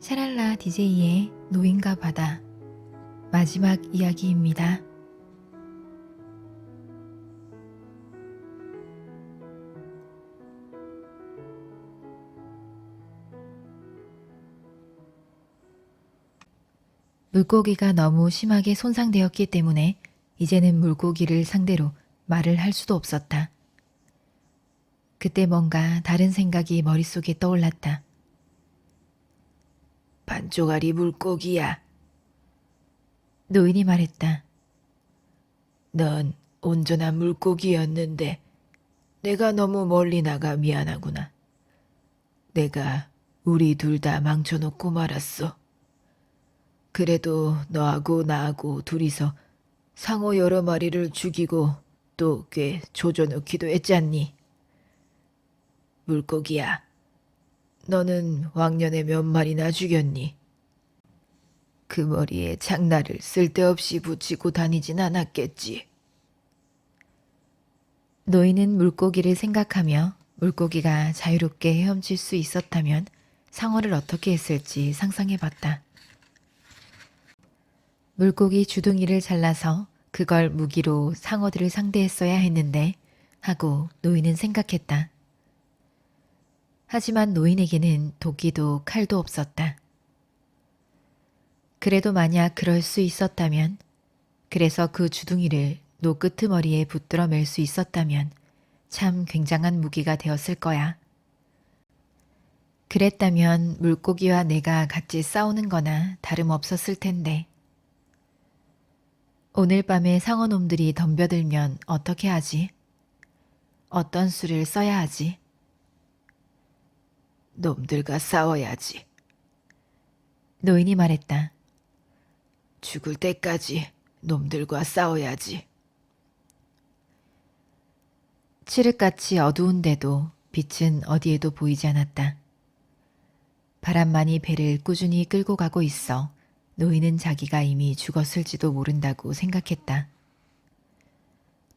샤랄라 DJ의 노인과 바다 마지막 이야기입니다. 물고기가 너무 심하게 손상되었기 때문에 이제는 물고기를 상대로 말을 할 수도 없었다. 그때 뭔가 다른 생각이 머릿속에 떠올랐다. 반쪽알이 물고기야. 노인이 말했다. 넌 온전한 물고기였는데 내가 너무 멀리 나가 미안하구나. 내가 우리 둘 다 망쳐놓고 말았어. 그래도 너하고 나하고 둘이서 상어 여러 마리를 죽이고 또 꽤 조져놓기도 했잖니. 물고기야, 너는 왕년에 몇 마리나 죽였니? 그 머리에 장날을 쓸데없이 붙이고 다니진 않았겠지. 노인은 물고기를 생각하며 물고기가 자유롭게 헤엄칠 수 있었다면 상어를 어떻게 했을지 상상해봤다. 물고기 주둥이를 잘라서 그걸 무기로 상어들을 상대했어야 했는데 하고 노인은 생각했다. 하지만 노인에게는 도끼도 칼도 없었다. 그래도 만약 그럴 수 있었다면, 그래서 그 주둥이를 노끄트머리에 붙들어 맬 수 있었다면 참 굉장한 무기가 되었을 거야. 그랬다면 물고기와 내가 같이 싸우는 거나 다름없었을 텐데. 오늘 밤에 상어놈들이 덤벼들면 어떻게 하지? 어떤 수를 써야 하지? 놈들과 싸워야지. 노인이 말했다. 죽을 때까지 놈들과 싸워야지. 칠흑같이 어두운데도 빛은 어디에도 보이지 않았다. 바람만이 배를 꾸준히 끌고 가고 있어 노인은 자기가 이미 죽었을지도 모른다고 생각했다.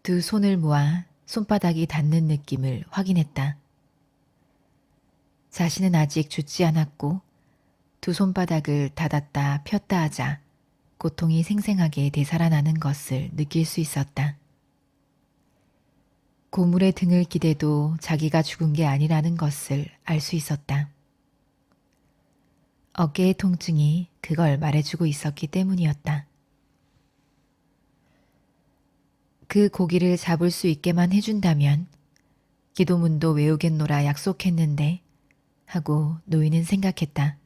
두 손을 모아 손바닥이 닿는 느낌을 확인했다. 자신은 아직 죽지 않았고 두 손바닥을 닫았다 폈다 하자 고통이 생생하게 되살아나는 것을 느낄 수 있었다. 고물의 등을 기대도 자기가 죽은 게 아니라는 것을 알 수 있었다. 어깨의 통증이 그걸 말해주고 있었기 때문이었다. 그 고기를 잡을 수 있게만 해준다면 기도문도 외우겠노라 약속했는데 하고 노인은 생각했다.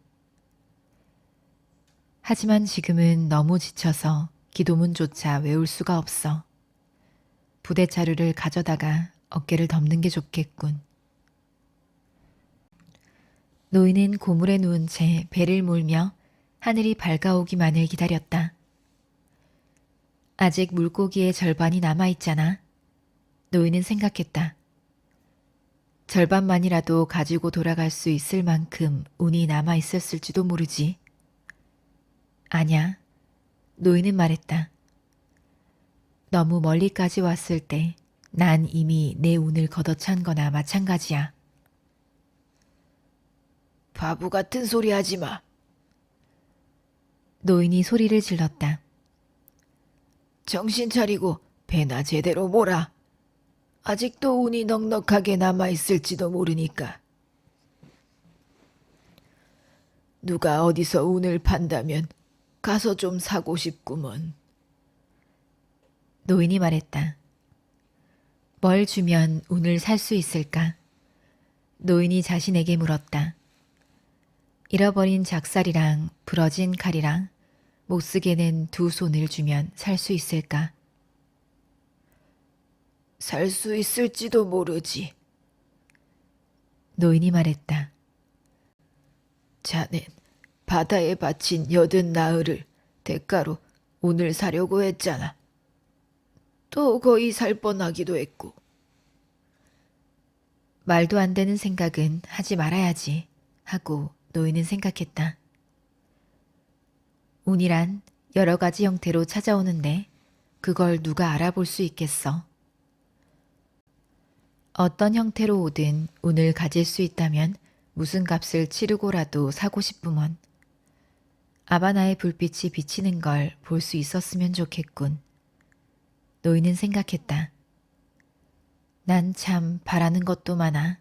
하지만 지금은 너무 지쳐서 기도문조차 외울 수가 없어. 부대 자루를 가져다가 어깨를 덮는 게 좋겠군. 노인은 고물에 누운 채 배를 몰며 하늘이 밝아오기만을 기다렸다. 아직 물고기의 절반이 남아있잖아. 노인은 생각했다. 절반만이라도 가지고 돌아갈 수 있을 만큼 운이 남아있었을지도 모르지. 아냐, 노인은 말했다. 너무 멀리까지 왔을 때 난 이미 내 운을 걷어찬 거나 마찬가지야. 바보 같은 소리 하지 마. 노인이 소리를 질렀다. 정신 차리고 배나 제대로 몰아. 아직도 운이 넉넉하게 남아있을지도 모르니까. 누가 어디서 운을 판다면 가서 좀 사고 싶구먼. 노인이 말했다. 뭘 주면 운을 살 수 있을까? 노인이 자신에게 물었다. 잃어버린 작살이랑 부러진 칼이랑 못쓰게 낸 두 손을 주면 살 수 있을까? 살 수 있을지도 모르지. 노인이 말했다. 자넨 바다에 바친 80나흘을 대가로 운을 사려고 했잖아. 또 거의 살 뻔하기도 했고. 말도 안 되는 생각은 하지 말아야지 하고 노인은 생각했다. 운이란 여러 가지 형태로 찾아오는데 그걸 누가 알아볼 수 있겠어? 어떤 형태로 오든 운을 가질 수 있다면 무슨 값을 치르고라도 사고 싶으면 아바나의 불빛이 비치는 걸 볼 수 있었으면 좋겠군. 노인은 생각했다. 난 참 바라는 것도 많아.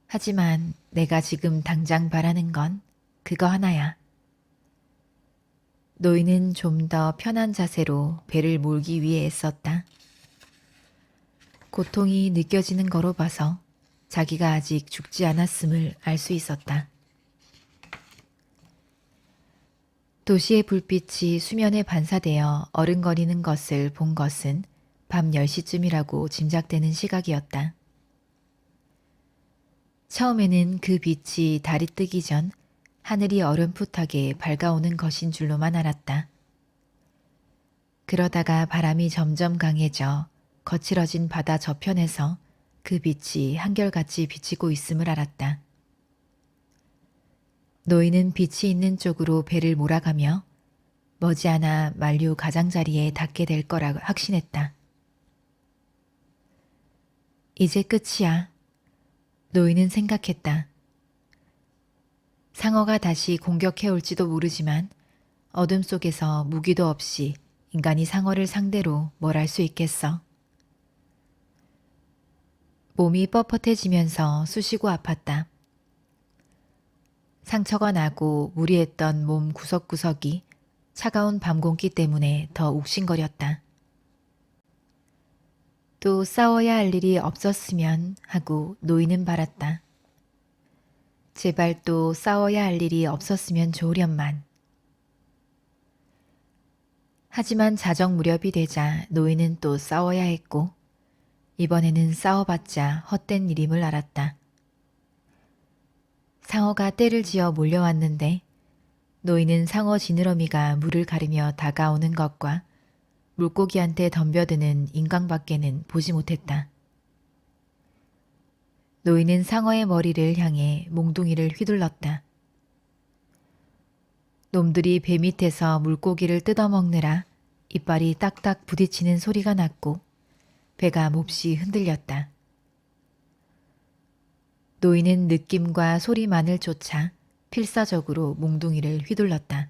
하지만 내가 지금 당장 바라는 건 그거 하나야. 노인은 좀 더 편한 자세로 배를 몰기 위해 애썼다. 고통이 느껴지는 거로 봐서 자기가 아직 죽지 않았음을 알 수 있었다. 도시의 불빛이 수면에 반사되어 어른거리는 것을 본 것은 밤 10시쯤이라고 짐작되는 시각이었다. 처음에는 그 빛이 달이 뜨기 전 하늘이 어렴풋하게 밝아오는 것인 줄로만 알았다. 그러다가 바람이 점점 강해져 거칠어진 바다 저편에서 그 빛이 한결같이 비치고 있음을 알았다. 노인은 빛이 있는 쪽으로 배를 몰아가며 머지않아 만류 가장자리에 닿게 될 거라 확신했다. 이제 끝이야. 노인은 생각했다. 상어가 다시 공격해올지도 모르지만 어둠 속에서 무기도 없이 인간이 상어를 상대로 뭘 할 수 있겠어. 몸이 뻣뻣해지면서 쑤시고 아팠다. 상처가 나고 무리했던 몸 구석구석이 차가운 밤 공기 때문에 더 욱신거렸다. 또 싸워야 할 일이 없었으면 하고 노인은 바랐다. 제발 또 싸워야 할 일이 없었으면 좋으련만. 하지만 자정 무렵이 되자 노인은 또 싸워야 했고 이번에는 싸워봤자 헛된 일임을 알았다. 상어가 떼를 지어 몰려왔는데 노인은 상어 지느러미가 물을 가르며 다가오는 것과 물고기한테 덤벼드는 인강밖에는 보지 못했다. 노인은 상어의 머리를 향해 몽둥이를 휘둘렀다. 놈들이 배 밑에서 물고기를 뜯어먹느라 이빨이 딱딱 부딪히는 소리가 났고 배가 몹시 흔들렸다. 노인은 느낌과 소리만을 쫓아 필사적으로 몽둥이를 휘둘렀다.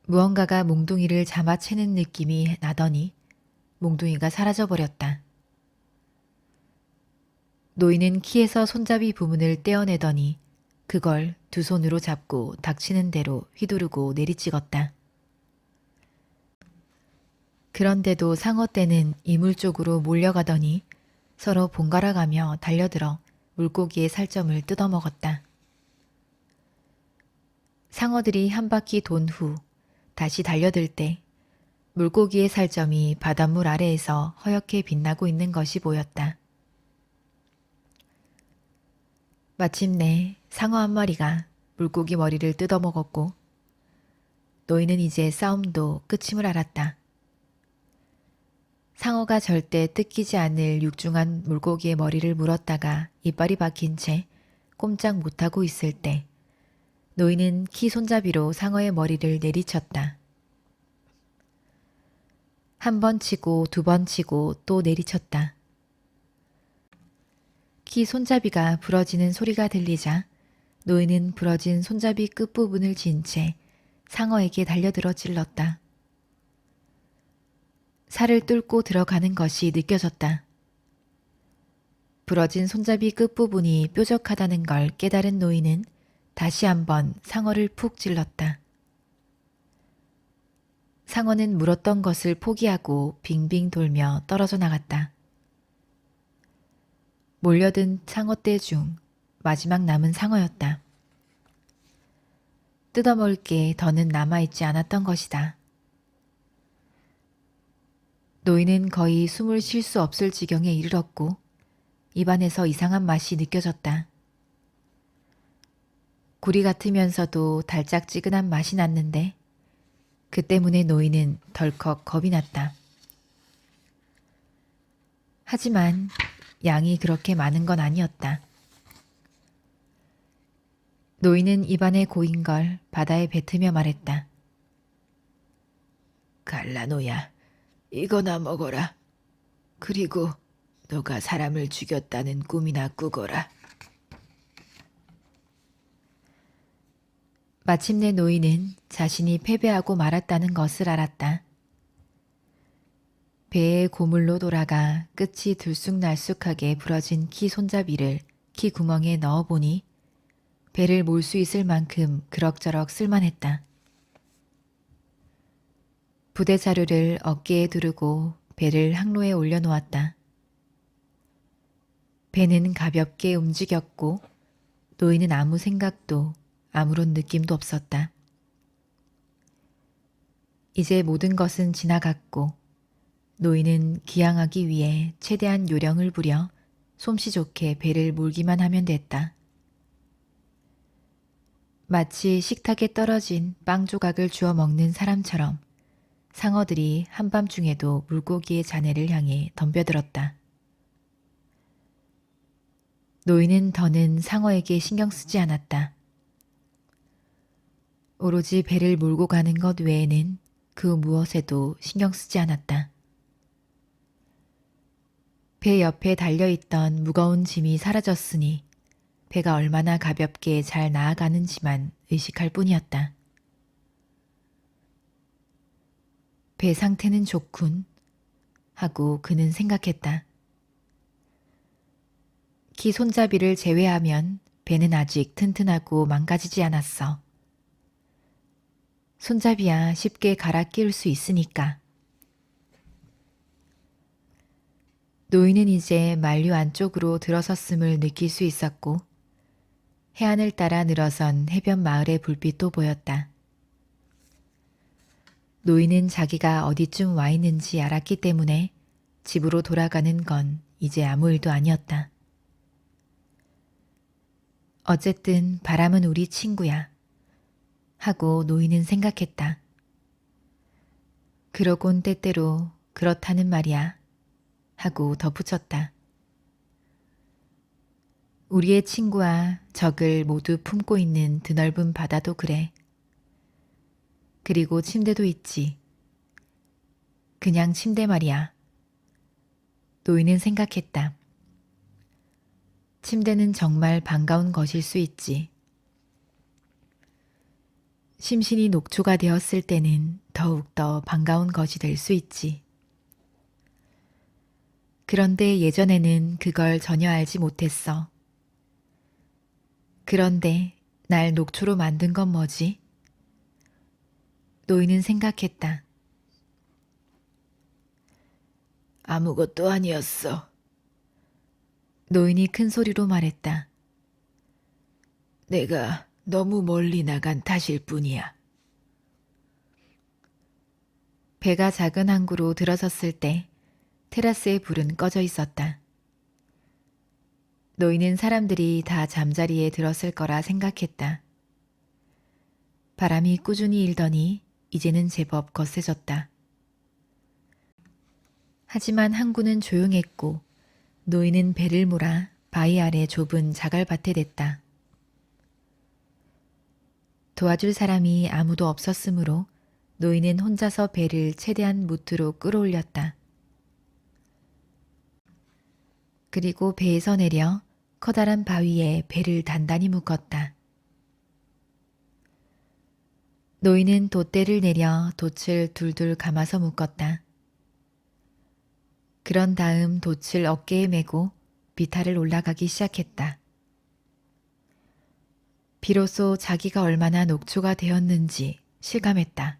무언가가 몽둥이를 잡아채는 느낌이 나더니 몽둥이가 사라져버렸다. 노인은 키에서 손잡이 부분을 떼어내더니 그걸 두 손으로 잡고 닥치는 대로 휘두르고 내리찍었다. 그런데도 상어떼는 이물 쪽으로 몰려가더니 서로 번갈아가며 달려들어 물고기의 살점을 뜯어먹었다. 상어들이 한 바퀴 돈 후 다시 달려들 때 물고기의 살점이 바닷물 아래에서 허옇게 빛나고 있는 것이 보였다. 마침내 상어 한 마리가 물고기 머리를 뜯어먹었고 노인은 이제 싸움도 끝임을 알았다. 상어가 절대 뜯기지 않을 육중한 물고기의 머리를 물었다가 이빨이 박힌 채 꼼짝 못하고 있을 때 노인은 키 손잡이로 상어의 머리를 내리쳤다. 한 번 치고 두 번 치고 또 내리쳤다. 키 손잡이가 부러지는 소리가 들리자 노인은 부러진 손잡이 끝부분을 진 채 상어에게 달려들어 찔렀다. 살을 뚫고 들어가는 것이 느껴졌다. 부러진 손잡이 끝부분이 뾰족하다는 걸 깨달은 노인은 다시 한번 상어를 푹 찔렀다. 상어는 물었던 것을 포기하고 빙빙 돌며 떨어져 나갔다. 몰려든 상어떼 중 마지막 남은 상어였다. 뜯어먹을 게 더는 남아있지 않았던 것이다. 노인은 거의 숨을 쉴 수 없을 지경에 이르렀고 입안에서 이상한 맛이 느껴졌다. 구리 같으면서도 달짝지근한 맛이 났는데 그 때문에 노인은 덜컥 겁이 났다. 하지만 양이 그렇게 많은 건 아니었다. 노인은 입안에 고인 걸 바다에 뱉으며 말했다. 갈라노야, 이거나 먹어라. 그리고 너가 사람을 죽였다는 꿈이나 꾸거라. 마침내 노인은 자신이 패배하고 말았다는 것을 알았다. 배의 고물로 돌아가 끝이 들쑥날쑥하게 부러진 키 손잡이를 키 구멍에 넣어보니 배를 몰 수 있을 만큼 그럭저럭 쓸만했다. 부대 자루를 어깨에 두르고 배를 항로에 올려놓았다. 배는 가볍게 움직였고 노인은 아무 생각도 아무런 느낌도 없었다. 이제 모든 것은 지나갔고 노인은 기항하기 위해 최대한 요령을 부려 솜씨 좋게 배를 몰기만 하면 됐다. 마치 식탁에 떨어진 빵 조각을 주워 먹는 사람처럼 상어들이 한밤중에도 물고기의 자네를 향해 덤벼들었다. 노인은 더는 상어에게 신경 쓰지 않았다. 오로지 배를 몰고 가는 것 외에는 그 무엇에도 신경 쓰지 않았다. 배 옆에 달려있던 무거운 짐이 사라졌으니 배가 얼마나 가볍게 잘 나아가는지만 의식할 뿐이었다. 배 상태는 좋군 하고 그는 생각했다. 키 손잡이를 제외하면 배는 아직 튼튼하고 망가지지 않았어. 손잡이야 쉽게 갈아 끼울 수 있으니까. 노인은 이제 만류 안쪽으로 들어섰음을 느낄 수 있었고 해안을 따라 늘어선 해변 마을의 불빛도 보였다. 노인은 자기가 어디쯤 와 있는지 알았기 때문에 집으로 돌아가는 건 이제 아무 일도 아니었다. 어쨌든 바람은 우리 친구야 하고 노인은 생각했다. 그러곤 때때로 그렇다는 말이야 하고 덧붙였다. 우리의 친구와 적을 모두 품고 있는 드넓은 바다도 그래. 그리고 침대도 있지. 그냥 침대 말이야. 노인은 생각했다. 침대는 정말 반가운 것일 수 있지. 심신이 녹초가 되었을 때는 더욱더 반가운 것이 될 수 있지. 그런데 예전에는 그걸 전혀 알지 못했어. 그런데 날 녹초로 만든 건 뭐지? 노인은 생각했다. 아무것도 아니었어. 노인이 큰 소리로 말했다. 내가 너무 멀리 나간 탓일 뿐이야. 배가 작은 항구로 들어섰을 때 테라스의 불은 꺼져 있었다. 노인은 사람들이 다 잠자리에 들었을 거라 생각했다. 바람이 꾸준히 일더니 이제는 제법 거세졌다. 하지만 항구는 조용했고 노인은 배를 몰아 바위 아래 좁은 자갈밭에 댔다. 도와줄 사람이 아무도 없었으므로 노인은 혼자서 배를 최대한 무트로 끌어올렸다. 그리고 배에서 내려 커다란 바위에 배를 단단히 묶었다. 노인은 돛대를 내려 돛을 둘둘 감아서 묶었다. 그런 다음 돛을 어깨에 메고 비탈을 올라가기 시작했다. 비로소 자기가 얼마나 녹초가 되었는지 실감했다.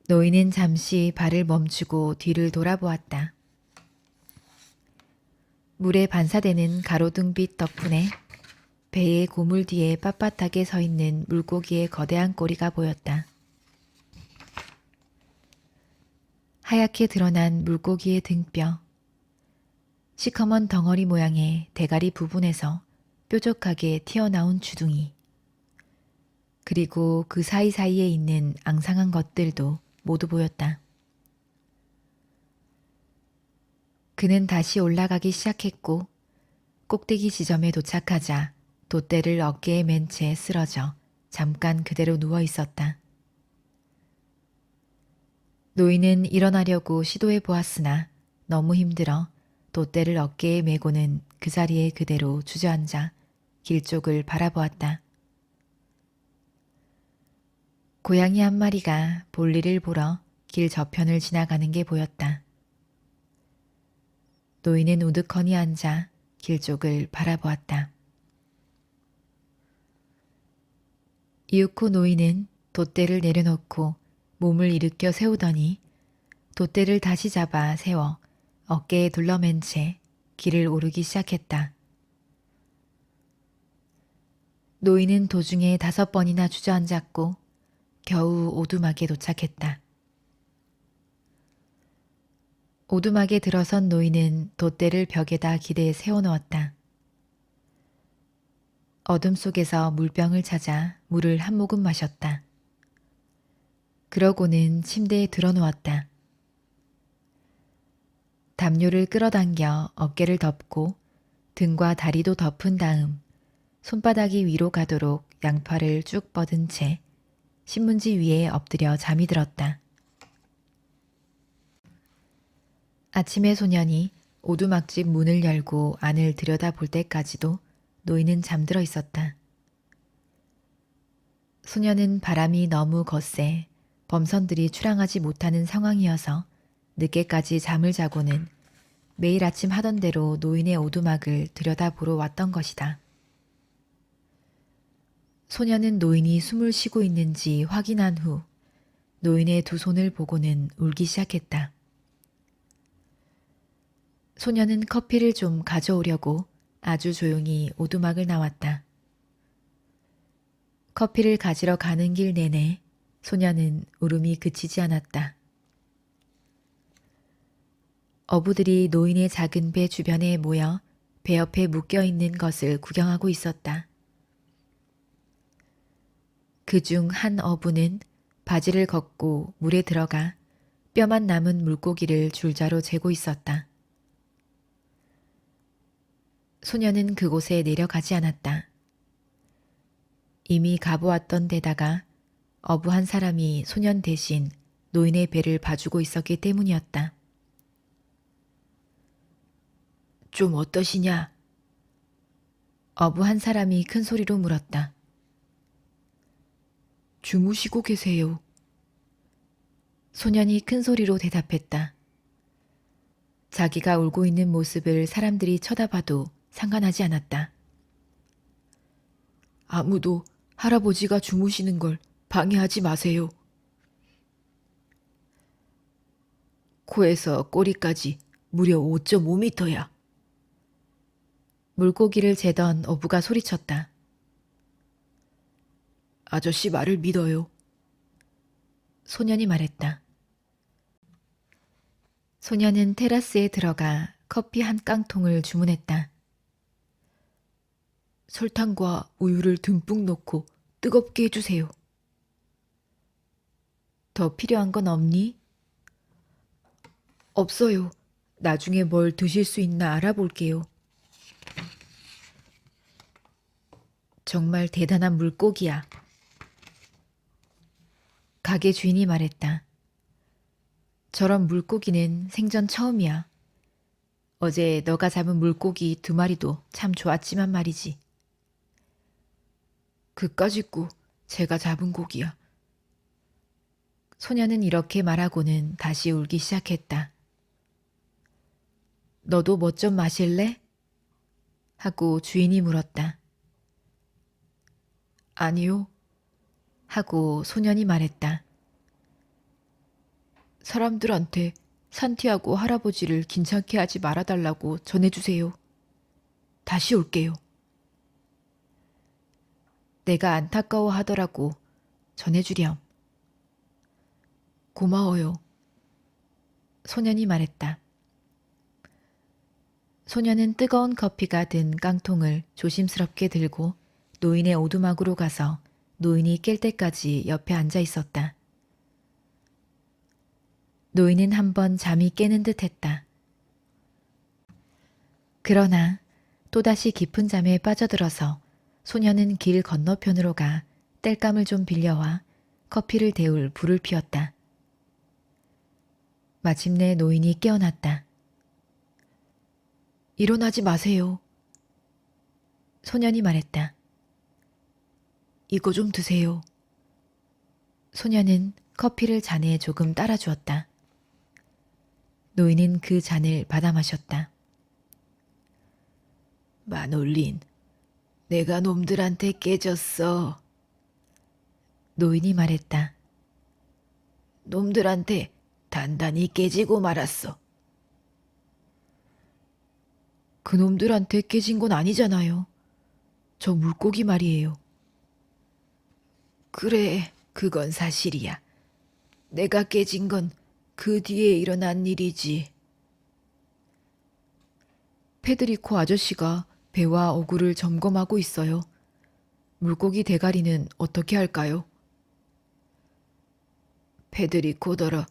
노인은 잠시 발을 멈추고 뒤를 돌아보았다. 물에 반사되는 가로등빛 덕분에 배의 고물 뒤에 빳빳하게 서 있는 물고기의 거대한 꼬리가 보였다. 하얗게 드러난 물고기의 등뼈, 시커먼 덩어리 모양의 대가리 부분에서 뾰족하게 튀어나온 주둥이, 그리고 그 사이사이에 있는 앙상한 것들도 모두 보였다. 그는 다시 올라가기 시작했고 꼭대기 지점에 도착하자 돛대를 어깨에 맨 채 쓰러져 잠깐 그대로 누워 있었다. 노인은 일어나려고 시도해 보았으나 너무 힘들어 돛대를 어깨에 메고는 그 자리에 그대로 주저앉아 길 쪽을 바라보았다. 고양이 한 마리가 볼일을 보러 길 저편을 지나가는 게 보였다. 노인은 우두커니 앉아 길 쪽을 바라보았다. 이윽고 노인은 돛대를 내려놓고 몸을 일으켜 세우더니 돛대를 다시 잡아 세워 어깨에 둘러맨 채 길을 오르기 시작했다. 노인은 도중에 5번이나 주저앉았고 겨우 오두막에 도착했다. 오두막에 들어선 노인은 돛대를 벽에다 기대에 세워놓았다. 어둠 속에서 물병을 찾아 물을 한 모금 마셨다. 그러고는 침대에 들어누웠다. 담요를 끌어당겨 어깨를 덮고 등과 다리도 덮은 다음 손바닥이 위로 가도록 양팔을 쭉 뻗은 채 신문지 위에 엎드려 잠이 들었다. 아침에 소년이 오두막집 문을 열고 안을 들여다볼 때까지도 노인은 잠들어 있었다. 소년은 바람이 너무 거세 범선들이 출항하지 못하는 상황이어서 늦게까지 잠을 자고는 매일 아침 하던 대로 노인의 오두막을 들여다보러 왔던 것이다. 소년은 노인이 숨을 쉬고 있는지 확인한 후 노인의 두 손을 보고는 울기 시작했다. 소년은 커피를 좀 가져오려고 아주 조용히 오두막을 나왔다. 커피를 가지러 가는 길 내내 소년은 울음이 그치지 않았다. 어부들이 노인의 작은 배 주변에 모여 배 옆에 묶여 있는 것을 구경하고 있었다. 그중 한 어부는 바지를 걷고 물에 들어가 뼈만 남은 물고기를 줄자로 재고 있었다. 소년은 그곳에 내려가지 않았다. 이미 가보았던 데다가 어부 한 사람이 소년 대신 노인의 배를 봐주고 있었기 때문이었다. 좀 어떠시냐? 어부 한 사람이 큰 소리로 물었다. 주무시고 계세요. 소년이 큰 소리로 대답했다. 자기가 울고 있는 모습을 사람들이 쳐다봐도 상관하지 않았다. 아무도 할아버지가 주무시는 걸 방해하지 마세요. 코에서 꼬리까지 무려 5.5m야. 물고기를 재던 어부가 소리쳤다. 아저씨 말을 믿어요. 소년이 말했다. 소년은 테라스에 들어가 커피 한 깡통을 주문했다. 설탕과 우유를 듬뿍 넣고 뜨겁게 해주세요. 더 필요한 건 없니? 없어요. 나중에 뭘 드실 수 있나 알아볼게요. 정말 대단한 물고기야. 가게 주인이 말했다. 저런 물고기는 생전 처음이야. 어제 너가 잡은 물고기 2마리도 참 좋았지만 말이지. 그까짓 고 제가 잡은 고기야. 소년은 이렇게 말하고는 다시 울기 시작했다. 너도 뭐 좀 마실래? 하고 주인이 물었다. 아니요. 하고 소년이 말했다. 사람들한테 산티아고 할아버지를 긴찮게 하지 말아달라고 전해주세요. 다시 올게요. 내가 안타까워 하더라고 전해주렴. 고마워요. 소년이 말했다. 소년은 뜨거운 커피가 든 깡통을 조심스럽게 들고 노인의 오두막으로 가서 노인이 깰 때까지 옆에 앉아 있었다. 노인은 한번 잠이 깨는 듯 했다. 그러나 또다시 깊은 잠에 빠져들어서 소년은 길 건너편으로 가 땔감을 좀 빌려와 커피를 데울 불을 피웠다. 마침내 노인이 깨어났다. 일어나지 마세요. 소년이 말했다. 이거 좀 드세요. 소녀는 커피를 잔에 조금 따라 주었다. 노인은 그 잔을 받아 마셨다. 마놀린, 내가 놈들한테 깨졌어. 노인이 말했다. 놈들한테 단단히 깨지고 말았어. 그놈들한테 깨진 건 아니잖아요. 저 물고기 말이에요. 그래, 그건 사실이야. 내가 깨진 건 그 뒤에 일어난 일이지. 페드리코 아저씨가 배와 어구를 점검하고 있어요. 물고기 대가리는 어떻게 할까요? 페드리코더러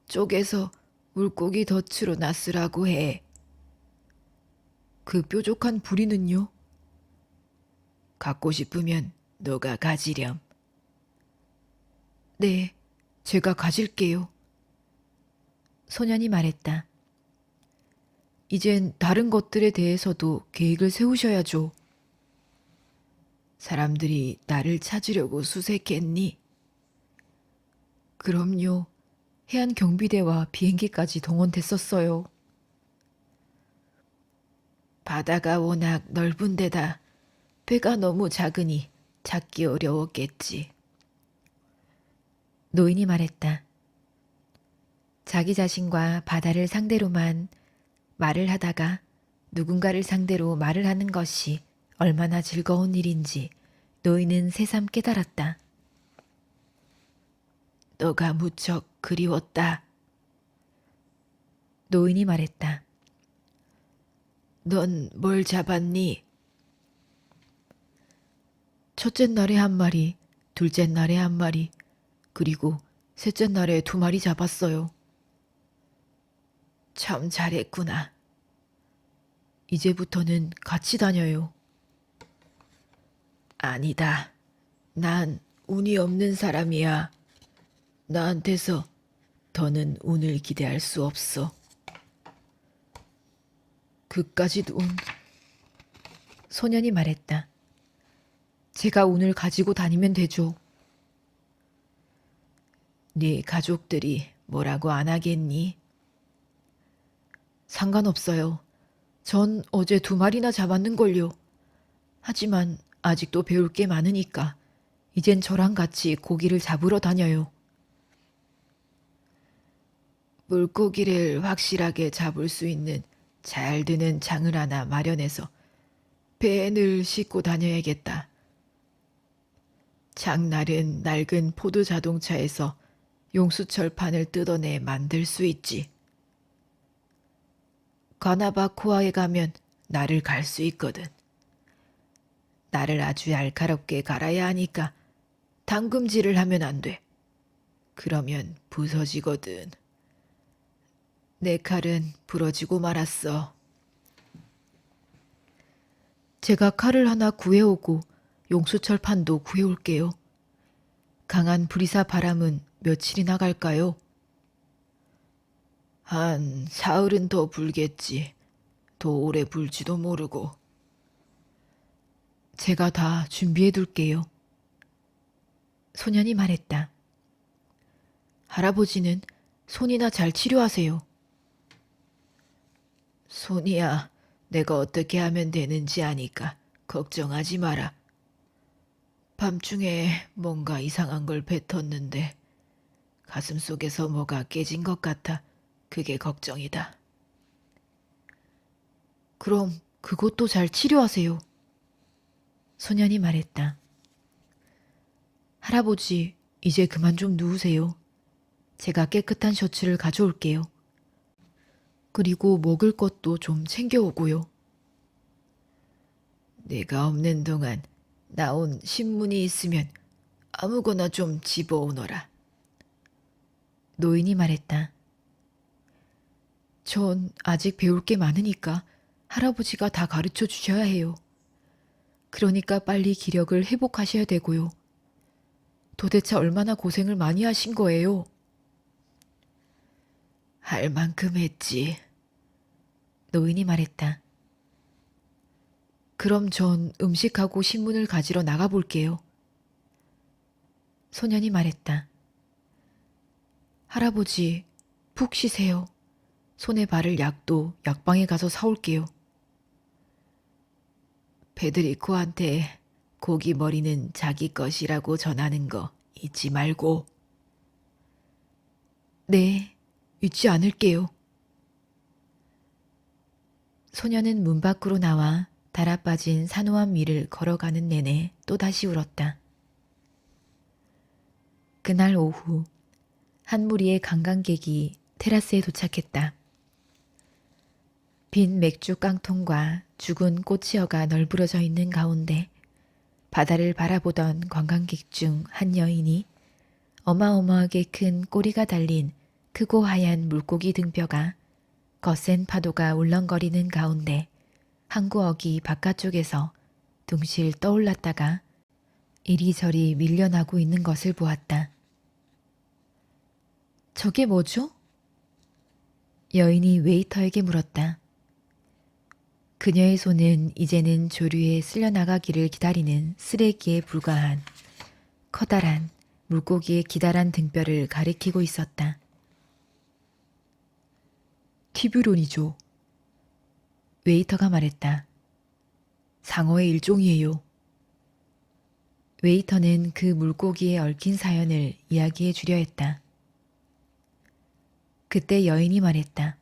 쪼개서 물고기 덫으로 놨으라고 해. 그 뾰족한 부리는요? 갖고 싶으면 너가 가지렴. 네, 제가 가질게요. 소년이 말했다. 이젠 다른 것들에 대해서도 계획을 세우셔야죠. 사람들이 나를 찾으려고 수색했니? 그럼요. 해안 경비대와 비행기까지 동원됐었어요. 바다가 워낙 넓은 데다 배가 너무 작으니 찾기 어려웠겠지. 노인이 말했다. 자기 자신과 바다를 상대로만 말을 하다가 누군가를 상대로 말을 하는 것이 얼마나 즐거운 일인지 노인은 새삼 깨달았다. 너가 무척 그리웠다. 노인이 말했다. 넌 뭘 잡았니? 첫째 날에 한 마리, 둘째 날에 한 마리, 그리고 셋째 날에 2마리 잡았어요. 참 잘했구나. 이제부터는 같이 다녀요. 아니다. 난 운이 없는 사람이야. 나한테서 더는 운을 기대할 수 없어. 그까짓 운. 소년이 말했다. 제가 운을 가지고 다니면 되죠. 네 가족들이 뭐라고 안 하겠니? 상관없어요. 전 어제 2마리나 잡았는걸요. 하지만 아직도 배울 게 많으니까 이젠 저랑 같이 고기를 잡으러 다녀요. 물고기를 확실하게 잡을 수 있는 잘 드는 장을 하나 마련해서 배에 늘 싣고 다녀야겠다. 장날은 낡은 포드 자동차에서 용수철판을 뜯어내 만들 수 있지. 가나바코아에 가면 나를 갈 수 있거든. 나를 아주 날카롭게 갈아야 하니까 담금질을 하면 안 돼. 그러면 부서지거든. 내 칼은 부러지고 말았어. 제가 칼을 하나 구해오고 용수철판도 구해올게요. 강한 브리사 바람은 며칠이나 갈까요? 한 사흘은 더 불겠지. 더 오래 불지도 모르고. 제가 다 준비해둘게요. 소년이 말했다. 할아버지는 손이나 잘 치료하세요. 손이야, 내가 어떻게 하면 되는지 아니까 걱정하지 마라. 밤중에 뭔가 이상한 걸 뱉었는데 가슴 속에서 뭐가 깨진 것 같아. 그게 걱정이다. 그럼 그것도 잘 치료하세요. 소년이 말했다. 할아버지, 이제 그만 좀 누우세요. 제가 깨끗한 셔츠를 가져올게요. 그리고 먹을 것도 좀 챙겨오고요. 내가 없는 동안 나온 신문이 있으면 아무거나 좀 집어오너라. 노인이 말했다. 전 아직 배울 게 많으니까 할아버지가 다 가르쳐 주셔야 해요. 그러니까 빨리 기력을 회복하셔야 되고요. 도대체 얼마나 고생을 많이 하신 거예요? 할 만큼 했지. 노인이 말했다. 그럼 전 음식하고 신문을 가지러 나가 볼게요. 소년이 말했다. 할아버지, 푹 쉬세요. 손에 바를 약도 약방에 가서 사올게요. 페드리코한테 고기 머리는 자기 것이라고 전하는 거 잊지 말고. 네, 잊지 않을게요. 소녀는 문 밖으로 나와 달아빠진 산호한 밀을 걸어가는 내내 또다시 울었다. 그날 오후 한 무리의 관광객이 테라스에 도착했다. 빈 맥주 깡통과 죽은 꽃이어가 널브러져 있는 가운데 바다를 바라보던 관광객 중 한 여인이 어마어마하게 큰 꼬리가 달린 크고 하얀 물고기 등뼈가 거센 파도가 울렁거리는 가운데 항구어기 바깥쪽에서 둥실 떠올랐다가 이리저리 밀려나고 있는 것을 보았다. 저게 뭐죠? 여인이 웨이터에게 물었다. 그녀의 손은 이제는 조류에 쓸려나가기를 기다리는 쓰레기에 불과한 커다란 물고기의 기다란 등뼈를 가리키고 있었다. 티뷰론이죠. 웨이터가 말했다. 상어의 일종이에요. 웨이터는 그 물고기에 얽힌 사연을 이야기해 주려 했다. 그때 여인이 말했다.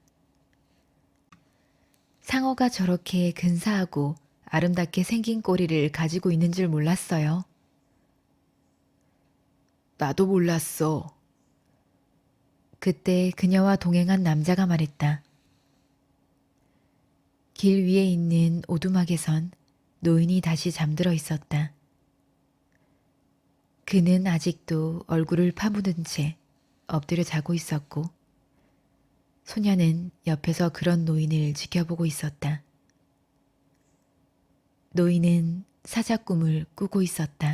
상어가 저렇게 근사하고 아름답게 생긴 꼬리를 가지고 있는 줄 몰랐어요. 나도 몰랐어. 그때 그녀와 동행한 남자가 말했다. 길 위에 있는 오두막에선 노인이 다시 잠들어 있었다. 그는 아직도 얼굴을 파묻은 채 엎드려 자고 있었고 소녀는 옆에서 그런 노인을 지켜보고 있었다. 노인은 사자 꿈을 꾸고 있었다.